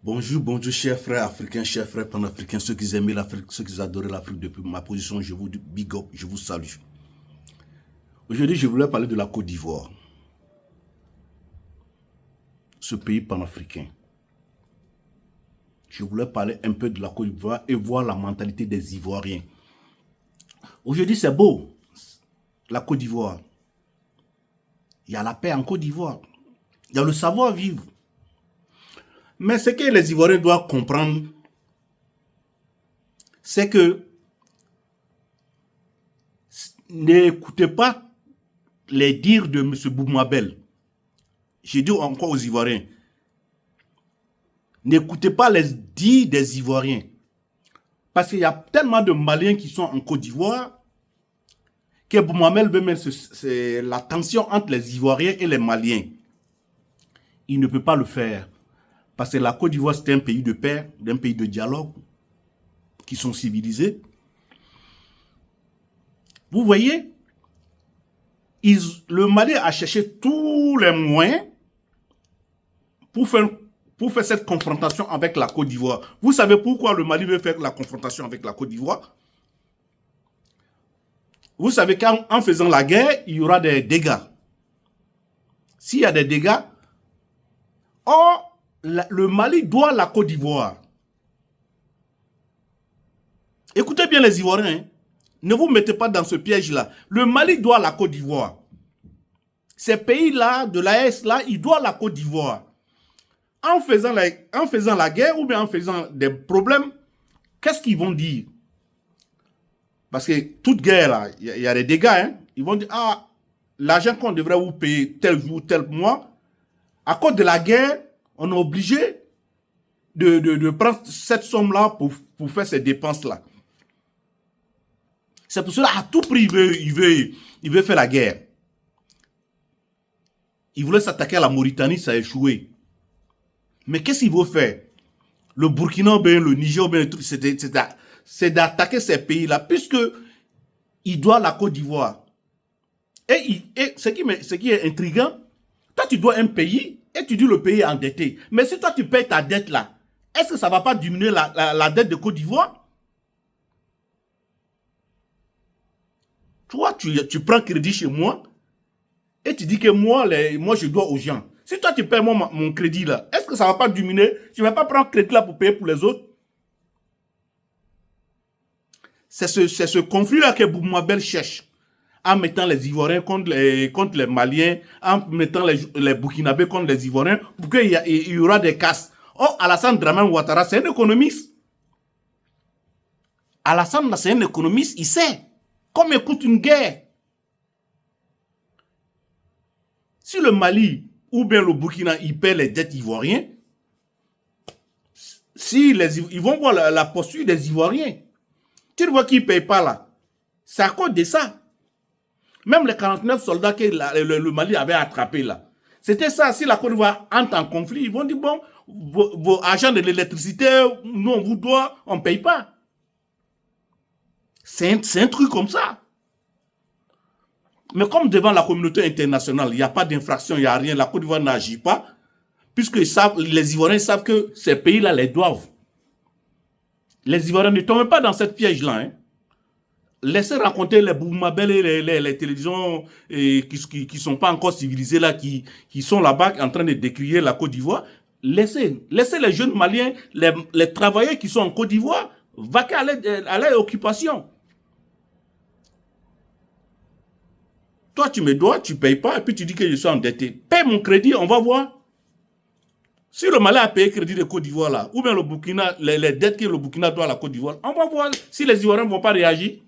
Bonjour, bonjour, chers frères africains, chers frères panafricains, ceux qui aimaient l'Afrique, ceux qui adoraient l'Afrique depuis ma position, je vous dis big up, je vous salue. Aujourd'hui, je voulais parler de la Côte d'Ivoire, ce pays panafricain. Je voulais parler un peu de la Côte d'Ivoire et voir la mentalité des Ivoiriens. Aujourd'hui, c'est beau, la Côte d'Ivoire. Il y a la paix en Côte d'Ivoire. Il y a le savoir-vivre. Mais ce que les Ivoiriens doivent comprendre, c'est que n'écoutez pas les dires de M. Boumabel. J'ai dit encore aux Ivoiriens, n'écoutez pas les dires des Ivoiriens. Parce qu'il y a tellement de Maliens qui sont en Côte d'Ivoire que Boumabel veut mettre la tension entre les Ivoiriens et les Maliens. Il ne peut pas le faire. Parce que la Côte d'Ivoire, c'est un pays de paix, un pays de dialogue, qui sont civilisés. Vous voyez, le Mali a cherché tous les moyens pour faire cette confrontation avec la Côte d'Ivoire. Vous savez pourquoi le Mali veut faire la confrontation avec la Côte d'Ivoire? Vous savez qu'en faisant la guerre, il y aura des dégâts. S'il y a des dégâts, le Mali doit la Côte d'Ivoire. Écoutez bien les Ivoiriens, hein? Ne vous mettez pas dans ce piège-là. Le Mali doit la Côte d'Ivoire. Ces pays-là, de l'AES, là, ils doivent la Côte d'Ivoire. En faisant la guerre ou bien en faisant des problèmes, qu'est-ce qu'ils vont dire? Parce que toute guerre, là, il y a des dégâts. Hein? Ils vont dire, l'argent qu'on devrait vous payer tel jour, tel mois, à cause de la guerre, on est obligé de prendre cette somme-là pour faire ces dépenses-là. C'est pour cela, à tout prix, il veut faire la guerre. Il voulait s'attaquer à la Mauritanie, ça a échoué. Mais qu'est-ce qu'il veut faire? Le Burkina, le Niger, c'est d'attaquer ces pays-là, puisque il doit la Côte d'Ivoire. Et ce qui est intriguant, toi tu dois un pays, et tu dis le pays est endetté. Mais si toi tu payes ta dette là, est-ce que ça ne va pas diminuer la dette de Côte d'Ivoire? Toi, tu prends crédit chez moi et tu dis que moi je dois aux gens. Si toi tu payes mon crédit là, est-ce que ça ne va pas diminuer? Je ne vais pas prendre crédit là pour payer pour les autres. C'est ce conflit-là que Boumabel cherche. En mettant les Ivoiriens contre les Maliens, en mettant les Burkinabés contre les Ivoiriens, pour qu'il y aura des casses. Oh, Alassane Dramane Ouattara, c'est un économiste. Alassane, c'est un économiste, il sait combien coûte une guerre. Si le Mali ou bien le Burkina, ils paient les dettes ivoiriennes, ils vont voir la posture des Ivoiriens. Tu vois qu'ils ne payent pas là. C'est à cause de ça. Même les 49 soldats que le Mali avait attrapés là. C'était ça. Si la Côte d'Ivoire entre en conflit, ils vont dire, bon, vos agents de l'électricité, nous on vous doit, on ne paye pas. C'est un truc comme ça. Mais comme devant la communauté internationale, il n'y a pas d'infraction, il n'y a rien, la Côte d'Ivoire n'agit pas, puisque les Ivoiriens savent que ces pays-là les doivent. Les Ivoiriens ne tombent pas dans cette piège-là. Hein. Laissez raconter les Boumabel et les télévisions qui ne sont pas encore civilisées là, qui sont là-bas en train de décrier la Côte d'Ivoire. Laissez les jeunes Maliens, les travailleurs qui sont en Côte d'Ivoire, vaquer à leur occupation. Toi, tu me dois, tu ne payes pas, et puis tu dis que je suis endetté. Paye mon crédit, on va voir. Si le Mali a payé le crédit de Côte d'Ivoire là, ou bien le Burkina, les dettes que le Burkina doit à la Côte d'Ivoire, on va voir si les Ivoiriens ne vont pas réagir.